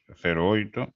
08.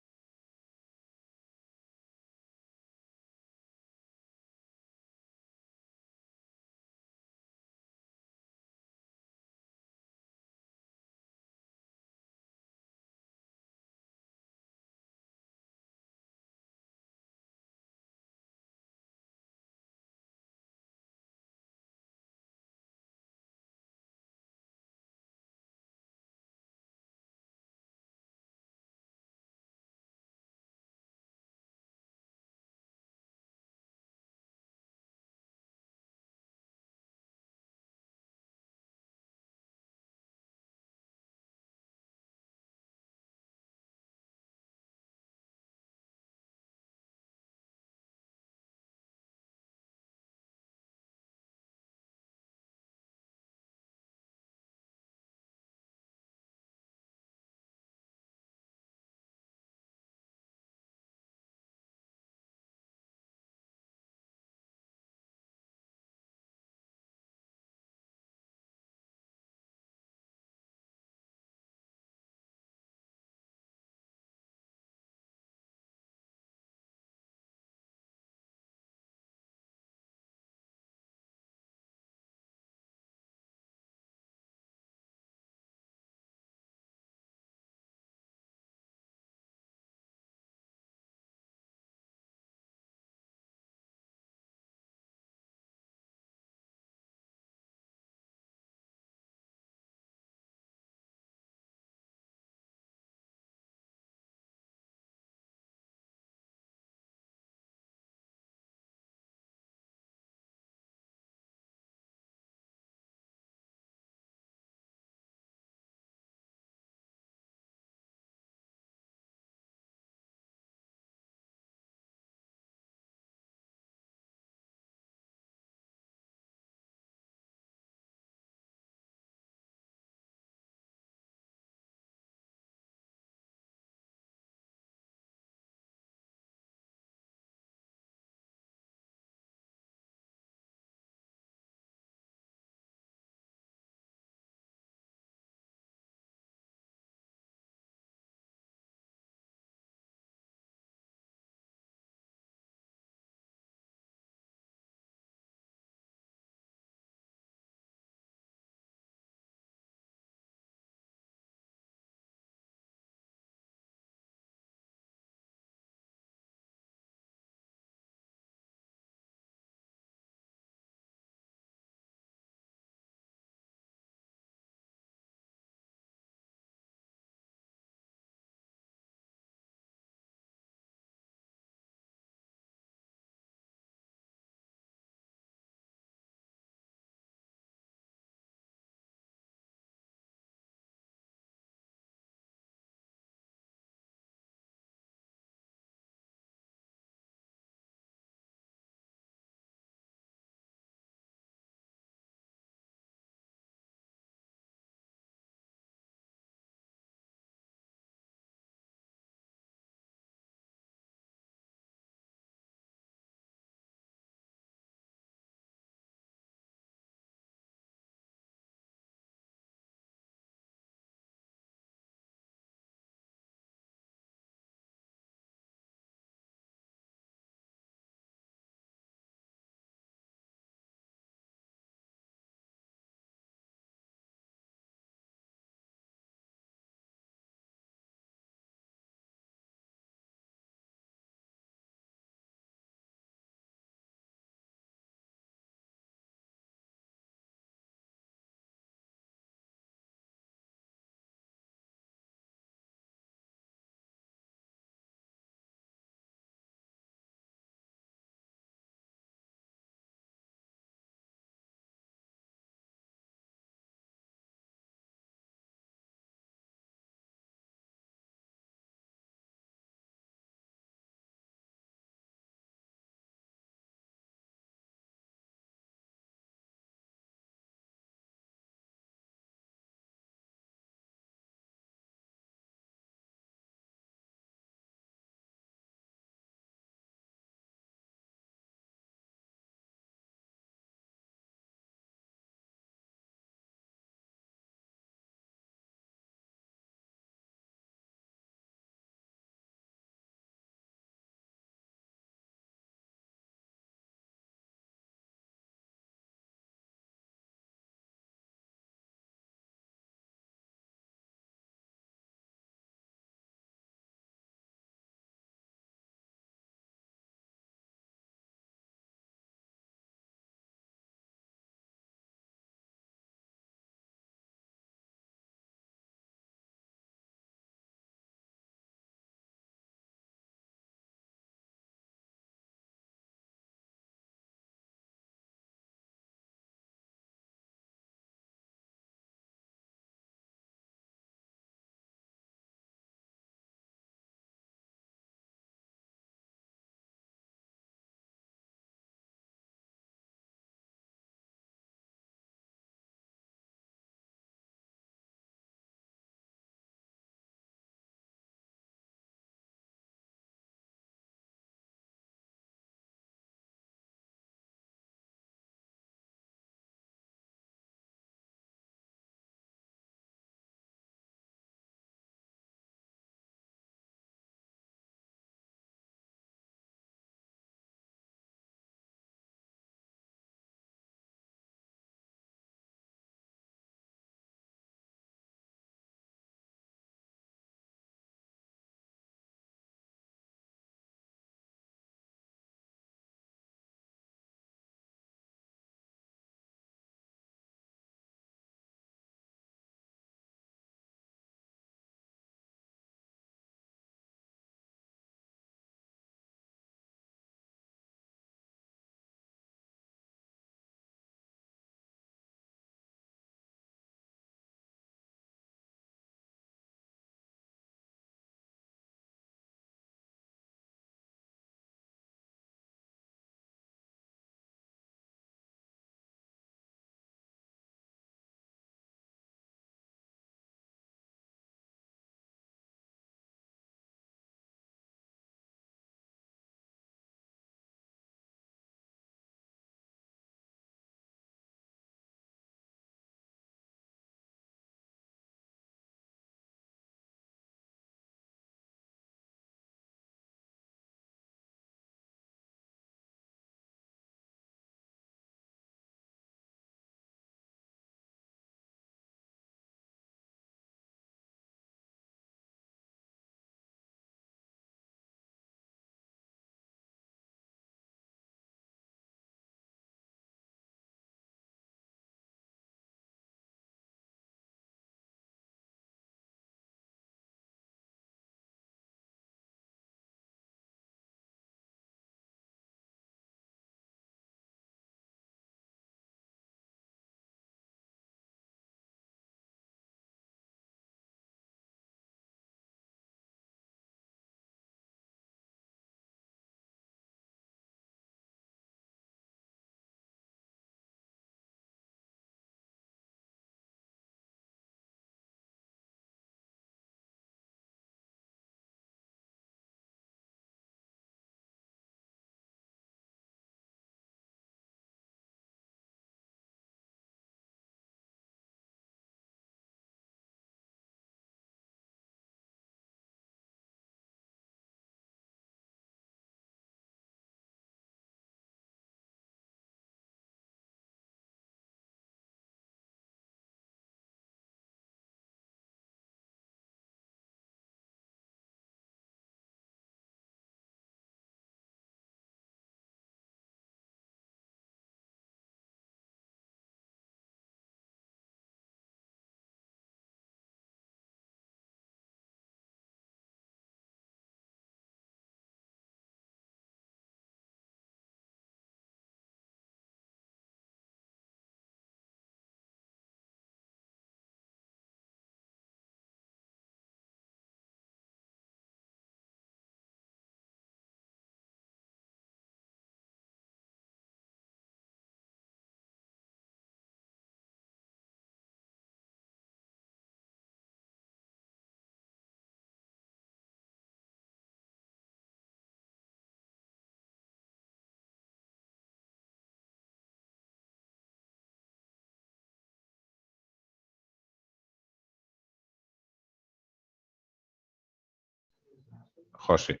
José.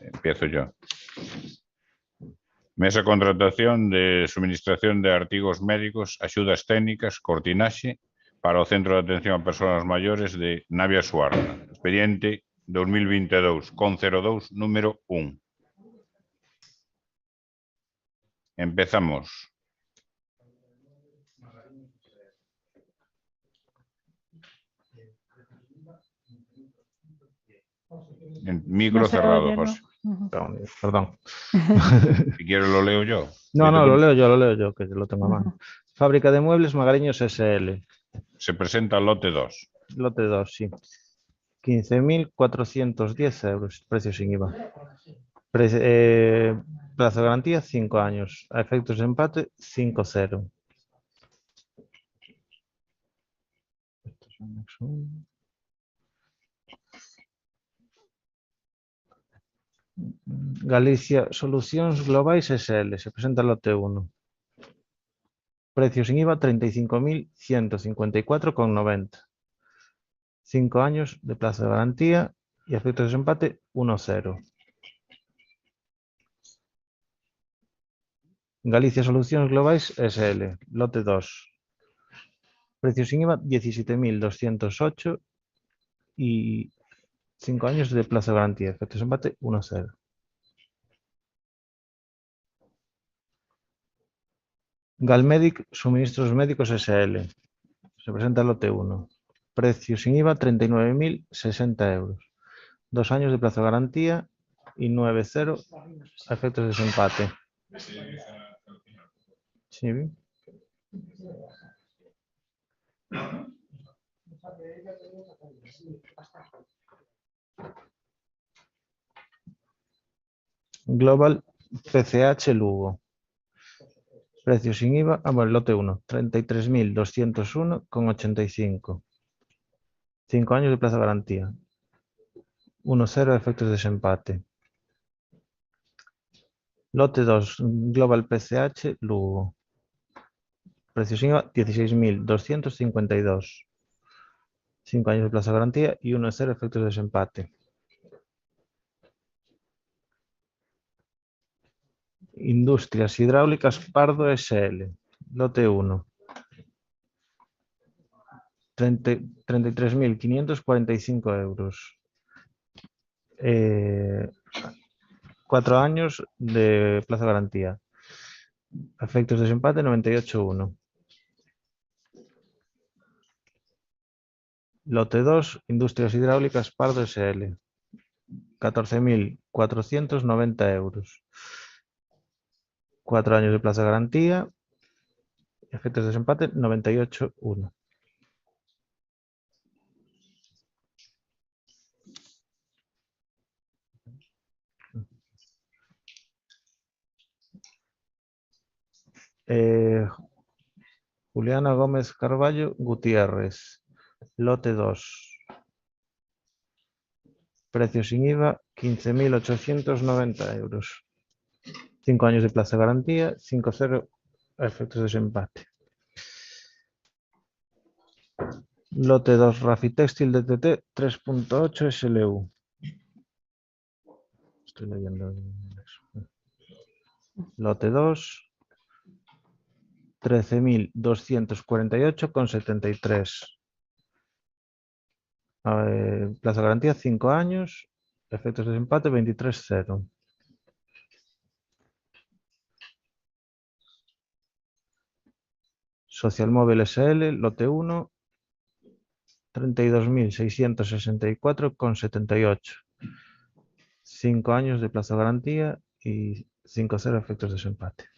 Empiezo yo. Mesa contratación de suministración de artigos médicos, axudas técnicas, cortinaxe para o Centro de Atención a Persoas Maiores de Navia Suarna. Expediente 2022, con 02, número 1. Empezamos. El micro No se cerrado, oye, ¿no? José. Perdón. Si quieres lo leo yo. No, lo leo yo, que lo tengo a mano. Fábrica de Muebles Magariños SL. Se presenta lote 2. Lote 2, sí. 15.410 euros, precio sin IVA. Plazo de garantía, 5 años. A efectos de empate, 5-0. Galicia Solucións Globais SL. Se presenta el lote 1. Precio sin IVA, 35.154,90. 5 años de plazo de garantía y a efectos de desempate, 1-0. Galicia Solucións Globais SL. Lote 2. Precio sin IVA, 17.208 y 5 años de plazo de garantía. Efectos de empate, 1-0. Galmedic Suministros Médicos SL. Se presenta el lote 1. Precio sin IVA, 39.060 euros. 2 años de plazo de garantía y 9-0 a efectos de desempate. Sí. Global PCH Lugo. Precio sin IVA, lote 1, 33.201,85. 5 años de plazo de garantía. 1-0 a efectos de desempate. Lote 2, Global PCH Lugo. Precio sin IVA, 16.252. 5 años de plazo de garantía y 1-0 a efectos de desempate. Industrias Hidráulicas Pardo SL. Lote 1. 33.545 euros. 4 años de plazo de garantía. Efectos de desempate, 98,1. Lote 2, Industrias Hidráulicas Pardo SL. 14.490 euros. 4 años de plazo de garantía. Efectos de desempate, 98,1. Juliana Gómez Carballo Gutiérrez. Lote 2. Precio sin IVA, 15.890 euros. 5 años de plazo de garantía, 5-0 a efectos de desempate. Lote 2, Rafitextil DTT 3.8 SLU. Estoy leyendo. Lote 2, 13.248,73. Plazo de garantía, 5 años. Efectos de desempate, 23-0. Social Móvil SL, lote 1, 32.664,78. 5 años de plazo de garantía y 5-0 efectos de desempate.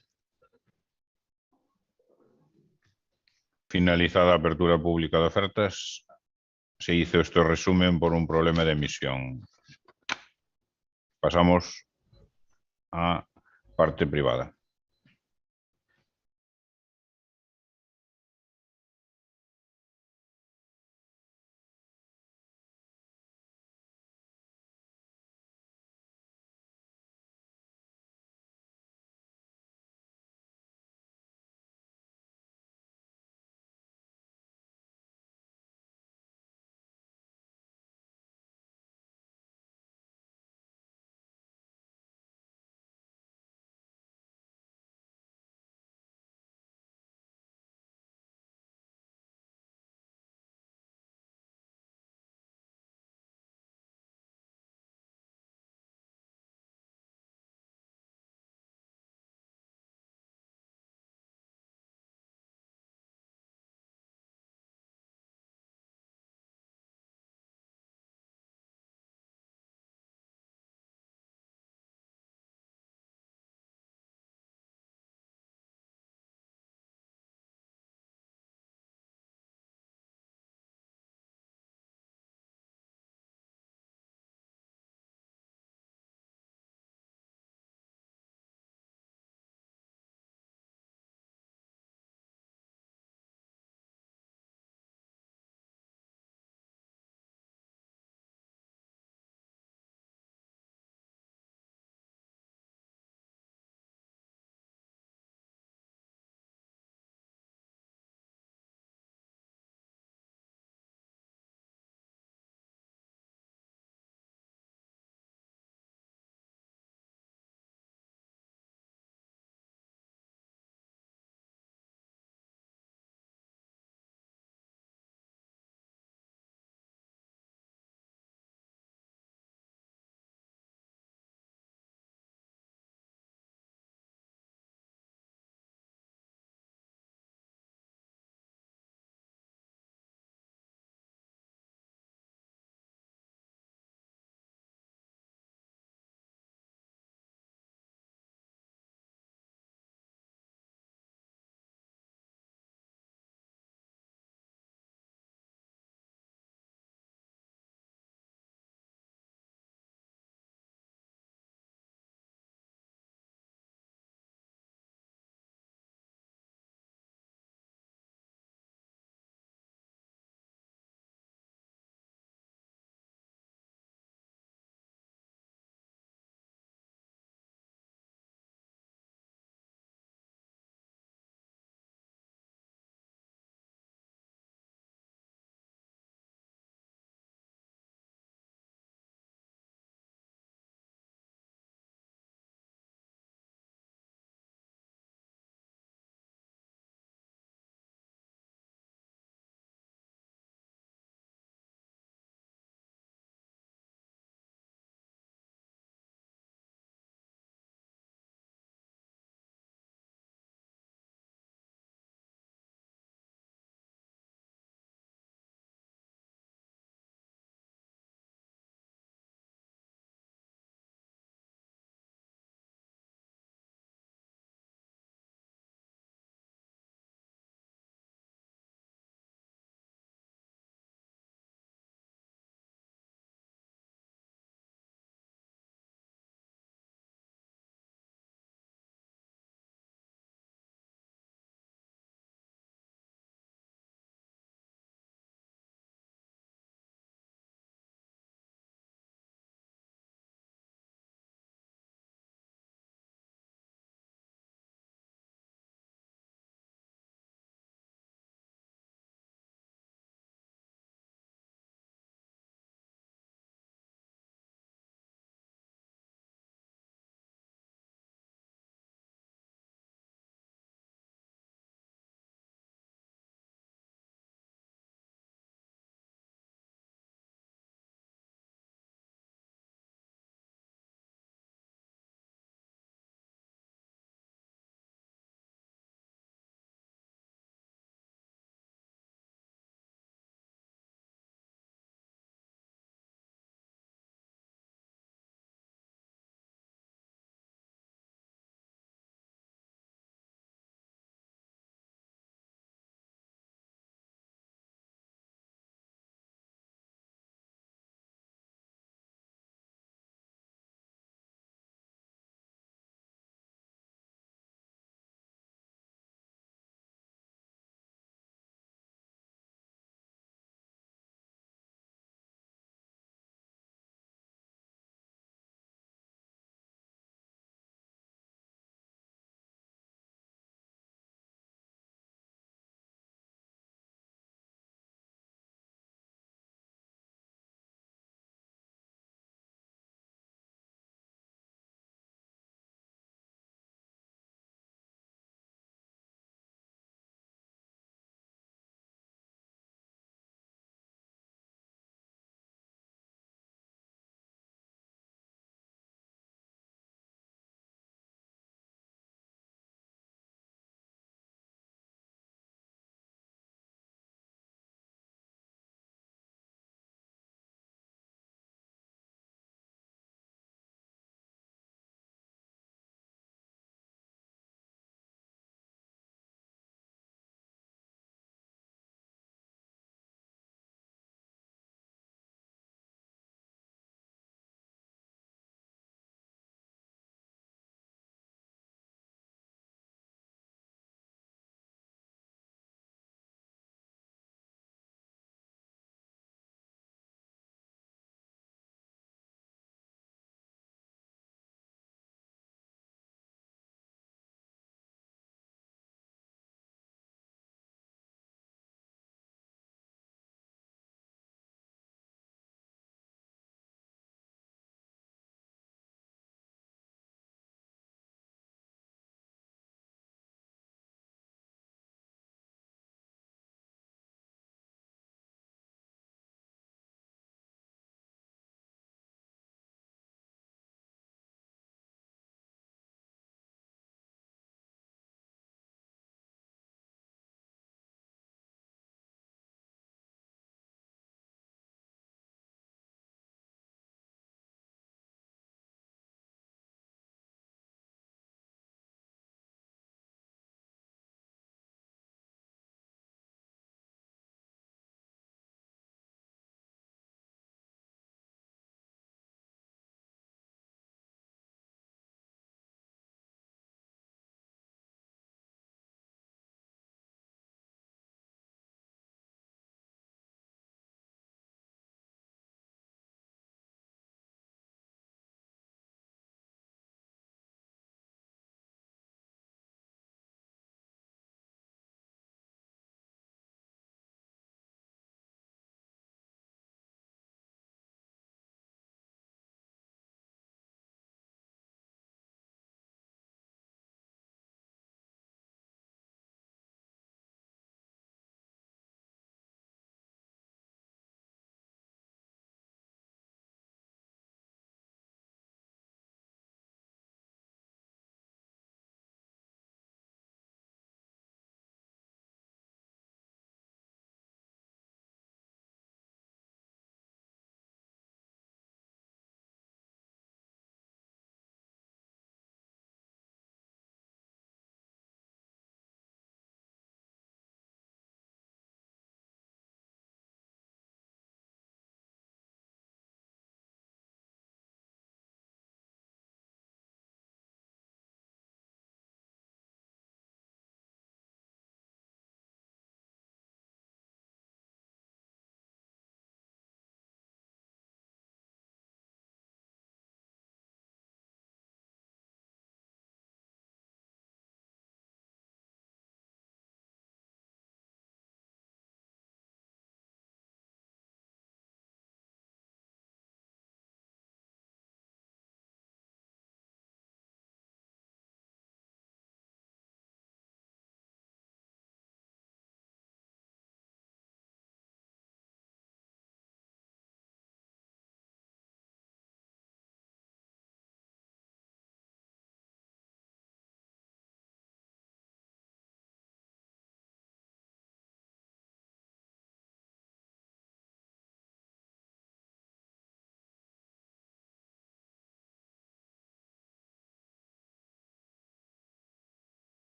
Finalizada apertura pública de ofertas, se hizo este resumen por un problema de emisión. Pasamos a parte privada.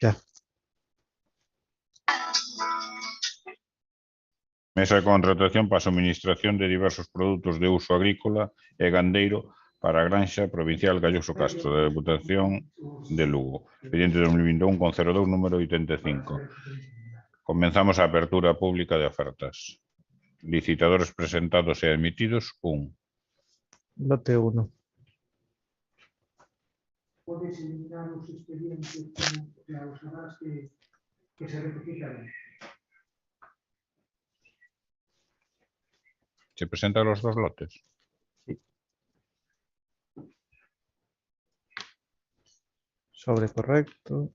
Ya. Mesa de contratación para a suministración de diversos produtos de uso agrícola e gandeiro para a Granxa Provincial Galloso Castro, da Deputación de Lugo. Expediente 2021 con 02 número 85. Comenzamos a apertura pública de ofertas. Licitadores presentados e admitidos, 1. Lote 1. Podes eliminar os expedientes como os sabrás que se rectifican. ¿Se presentan los dos lotes? Sobre correcto.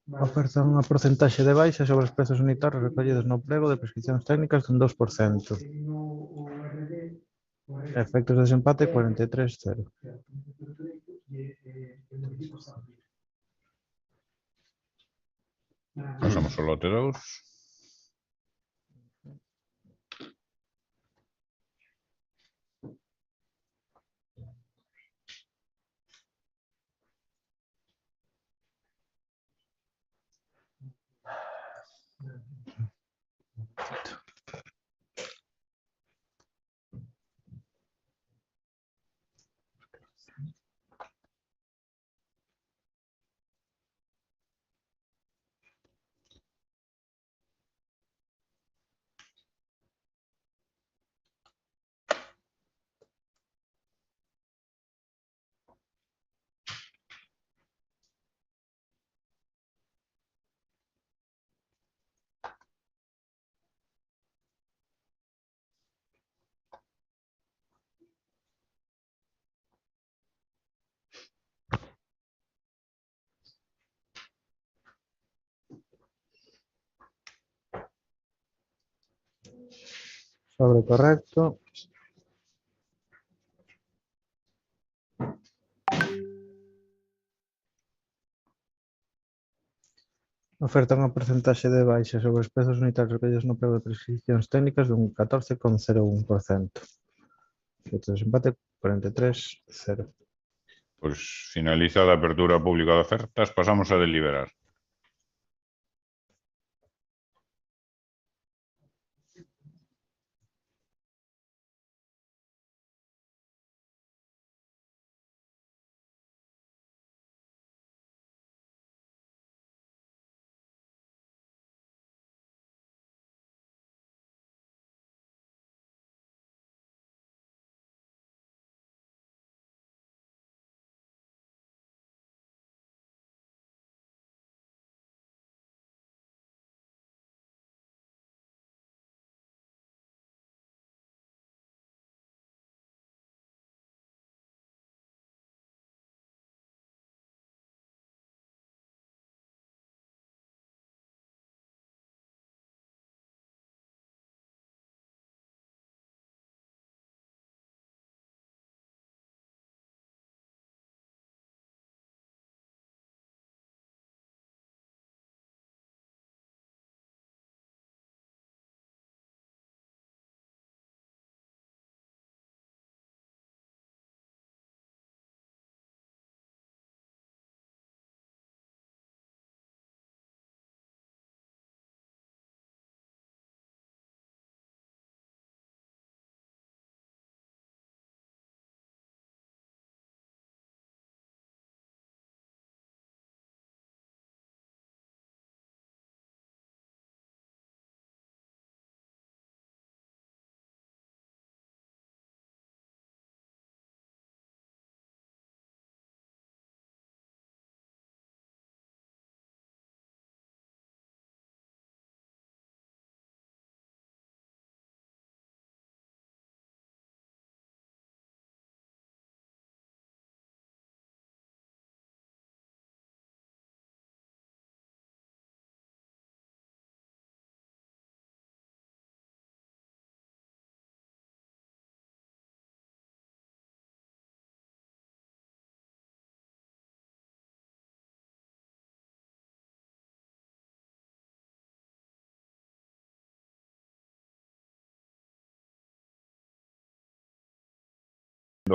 Oferta unha porcentaxe de baixa sobre os prezos unitarios recollidos no prego de prescripcións técnicas dun 2%. Efectos de desempate 43,0. Pasamos ao lote 2. Sobre correcto. Oferta unha porcentaxe de baixa sobre os prezos unitarios recollidos no prego de prescripcións técnicas dun 14,01%. Efectos de desempate 43,0. Pois finalizada a apertura pública de ofertas, pasamos a deliberar.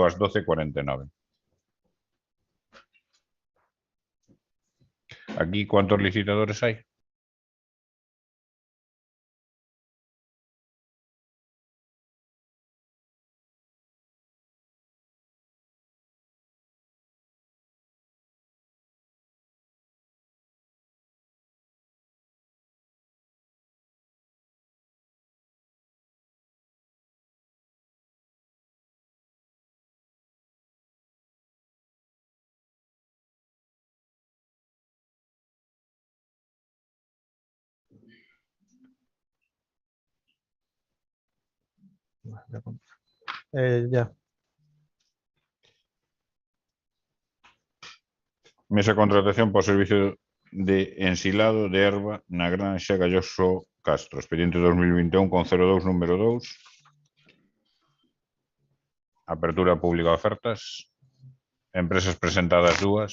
ás 12:49. Aquí, ¿cuántos licitadores hay? Ya. Mesa de contratación por servicio de ensilado de herba na Granxa Galloso Castro. Expediente 2021 con 02 número 2. Apertura pública de ofertas. Empresas presentadas 2.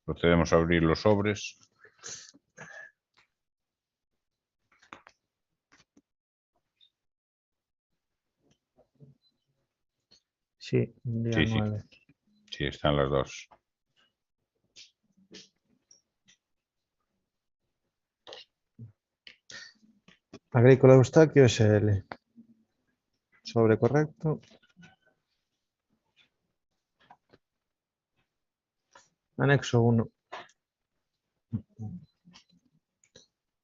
Procedemos a abrir los sobres. Sí, día Sí, sí. 9. Sí, están las dos. Agrícola Eustaquio SL. Sobre correcto. Anexo 1.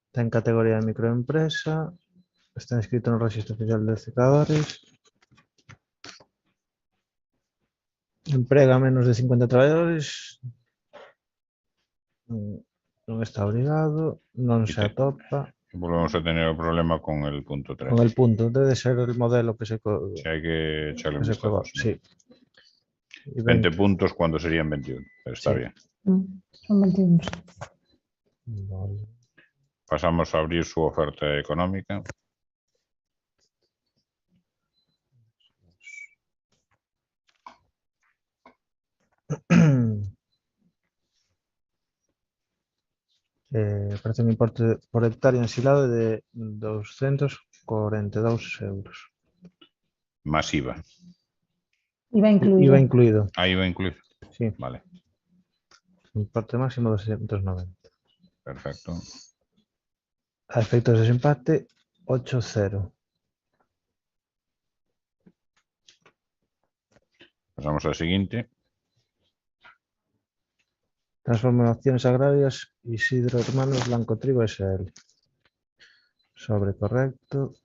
Está en categoría de microempresa. Está inscrito en el registro oficial de licitadores. Emprega menos de 50 trabajadores. Non está obrigado. Non se atopa. Volvemos a tener el problema con el punto 3. Con el punto. Debe ser el modelo que se Si hay que echarle un que se vistazo. probó. Sí. Y 20 puntos cuando serían 21. Pero está Sí. bien. Son 21. Vale. Pasamos a abrir su oferta económica. Parece un importe por hectárea ensilado de 242 euros. Más IVA. Iba incluido. IVA incluido. Ahí va a incluir. Sí. Vale, Importe máximo 290. perfecto. A efectos de desempate, 8-0. Pasamos al siguiente. Transformaciones agrarias Isidro Hermanos Blanco Trigo SL. Sobre correcto.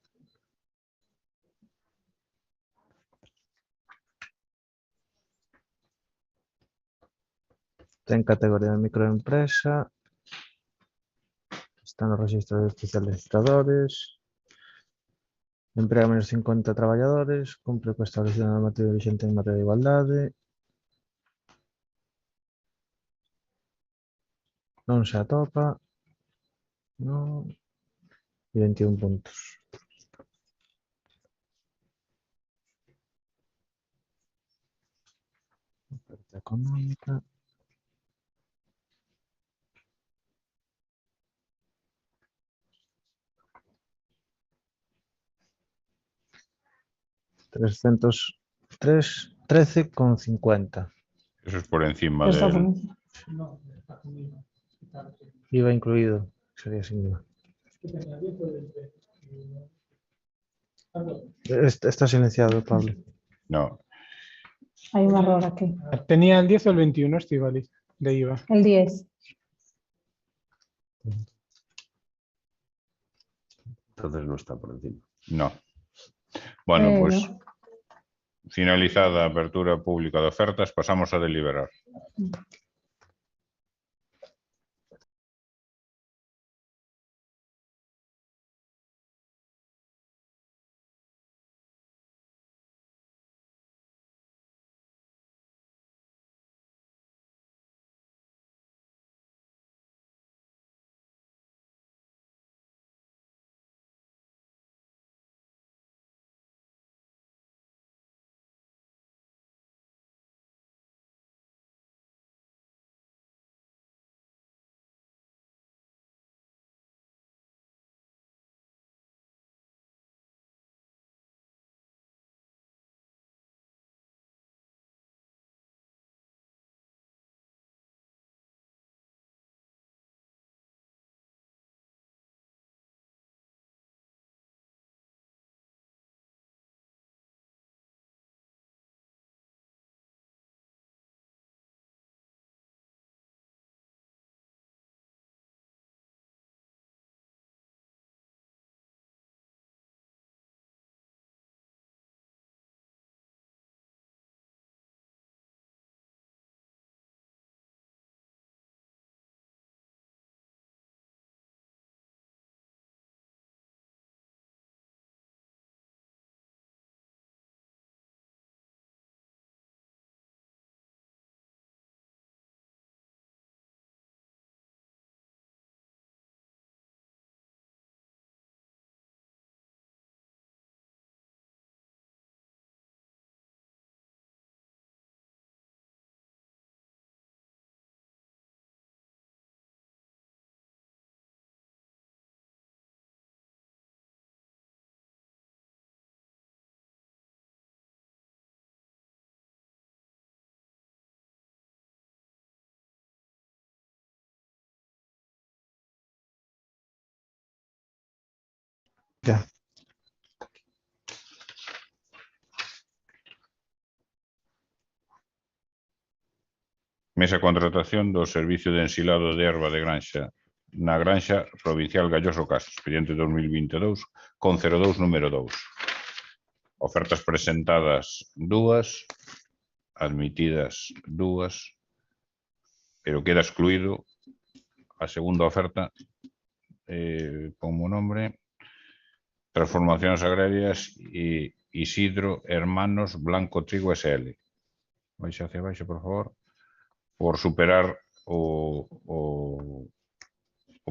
Está en categoría de microempresa. Está en el registro oficial de licitadores. Emplea menos 50 trabajadores. Cumple con establecido en la normativa vigente en materia de igualdad. Non se atopa. No. Y 21 puntos. Oferta económica. $313,50. Eso es por encima Está por del. encima. No, está conmigo. IVA incluido. Sería sin IVA. Está silenciado, Pablo. No, Hay un error aquí. Tenía el 10 o el 21, Estíbaliz, de IVA. El 10. Entonces no está por encima. no. Bueno, pues No. finalizada apertura pública de ofertas, pasamos a deliberar. Ya. Mesa contratación do servicio de ensilado de erva de granxa na Granxa Provincial Galloso Castro, expediente 2022, con 02 número 2. Ofertas presentadas 2, admitidas 2, pero queda excluído a segunda oferta, como nombre, Transformaciones Agrarias e Isidro Hermanos Blanco Trigo SL. Vais hacia abaixo, por favor. Por superar o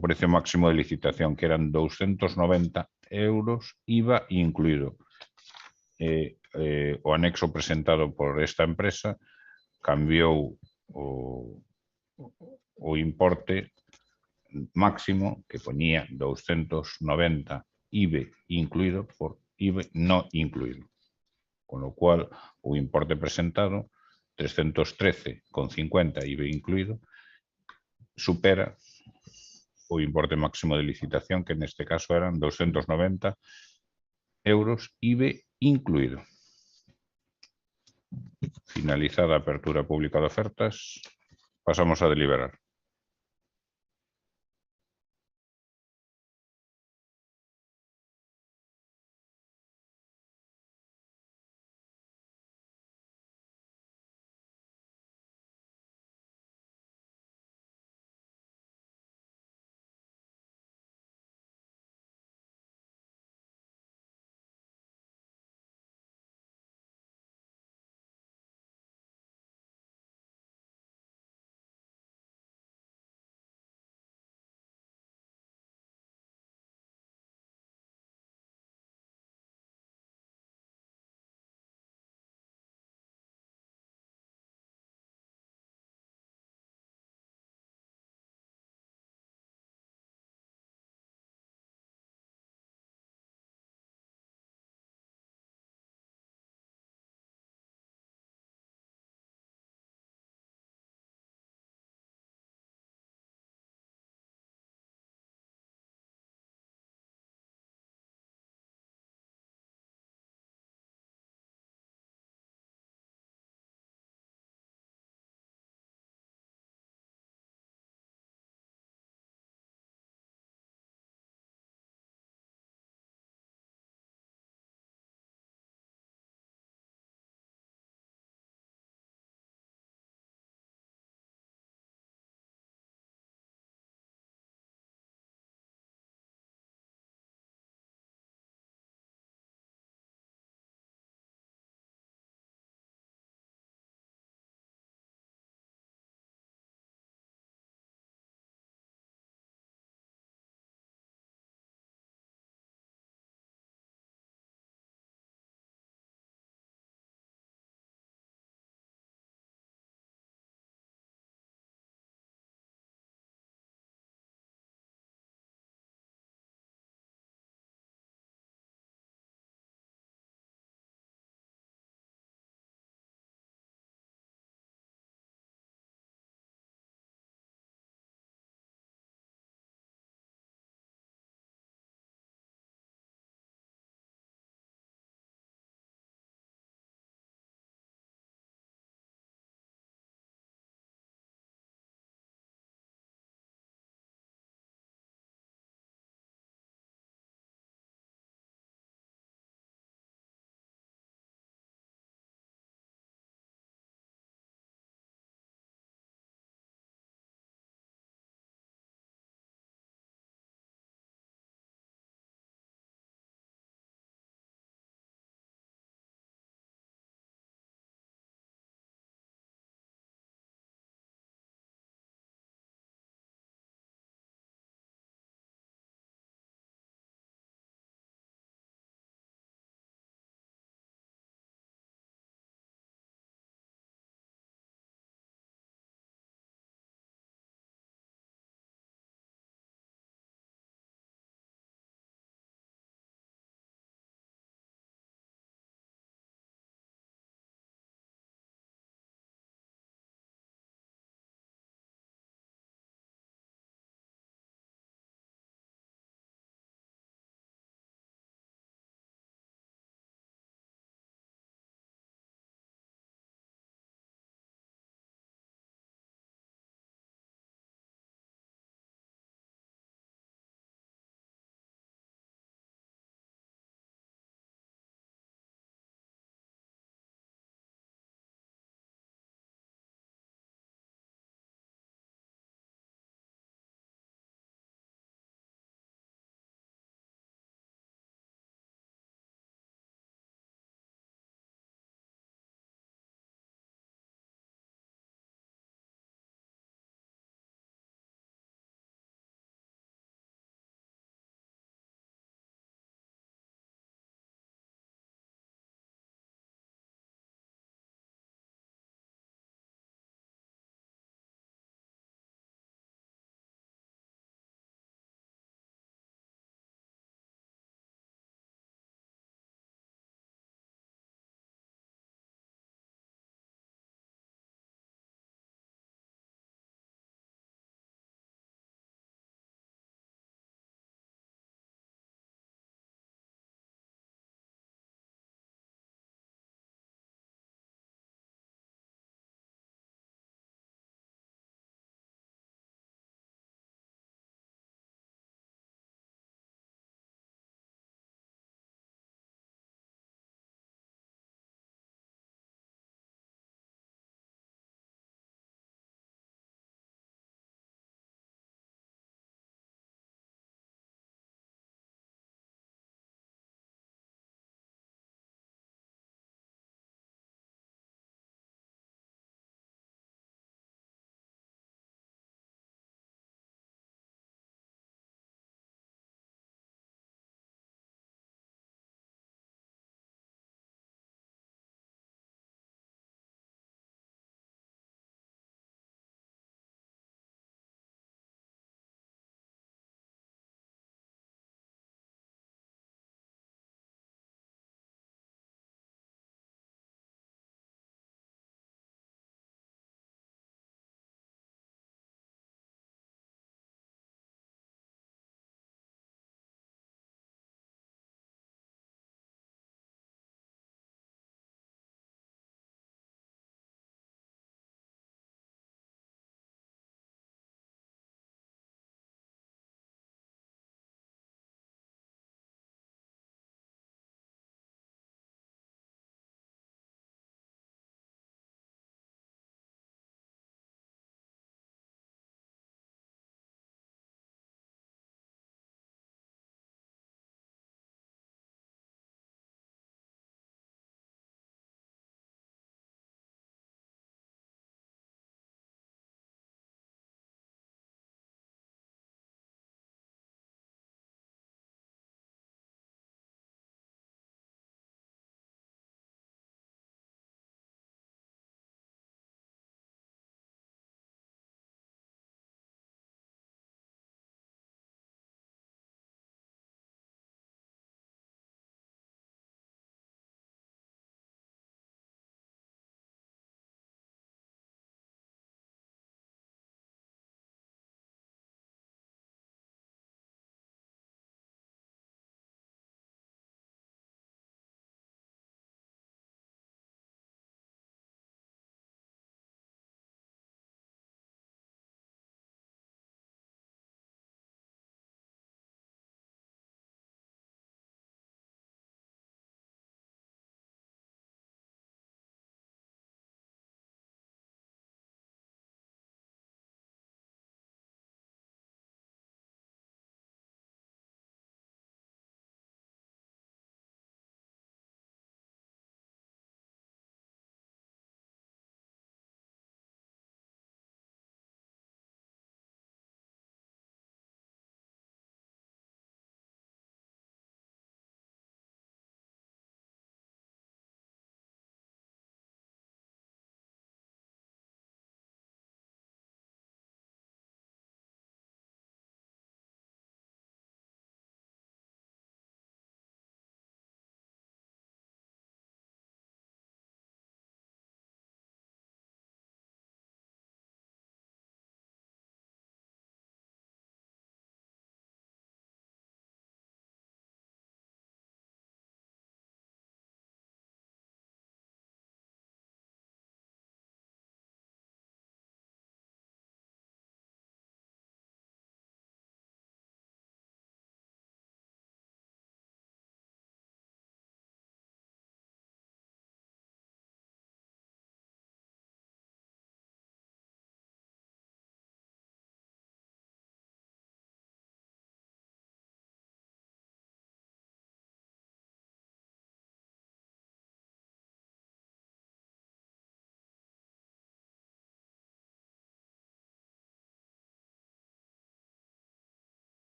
precio máximo de licitación, que eran 290 euros, IVA incluído. O anexo presentado por esta empresa cambiou o importe máximo, que ponía 290 IVA incluído, por IVA no incluído. Con lo cual, o importe presentado, 313,50 IVA incluído, supera o importe máximo de licitación, que neste caso eran 290 euros, IVA incluído. Finalizada a apertura pública de ofertas, pasamos a deliberar.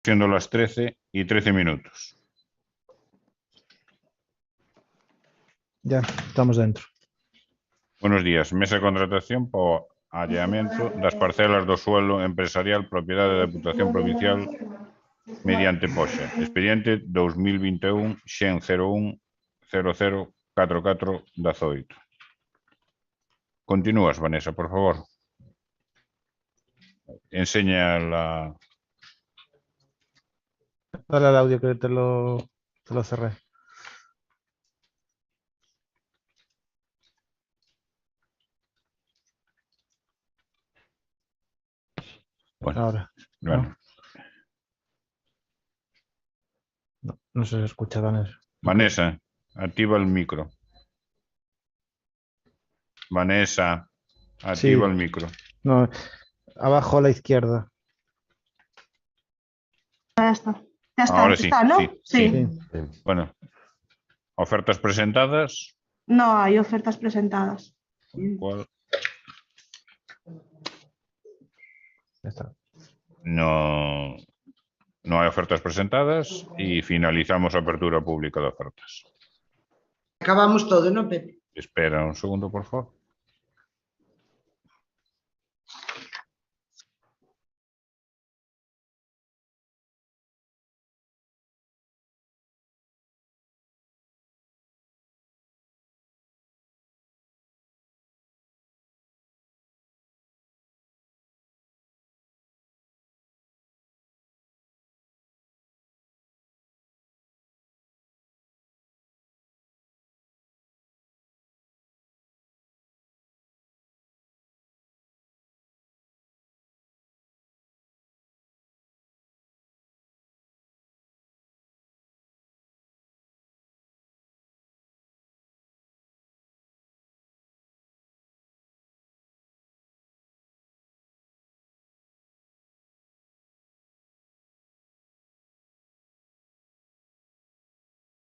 Siendo las 13:13. Ya, estamos dentro. Buenos días. Mesa de contratación para alleamento das parcelas do suelo empresarial propiedade da Deputación Provincial mediante poxa. Expediente 2021 xen 01 0044 18. Continúas, Vanessa, por favor. Enseña la... Dale al audio que te lo cerré. Bueno, Ahora. bueno. No se escucha, Vanessa. Vanessa, activa el micro. Vanessa, activa Sí. el micro. No, abajo a la izquierda. Ya está. Ya está, Ahora sí, está, ¿no? sí, sí. Sí. Bueno, ofertas presentadas. No hay ofertas presentadas. Con lo cual Ya está. no hay ofertas presentadas y finalizamos apertura pública de ofertas. Acabamos todo, ¿no, Pepe? Espera un segundo, por favor.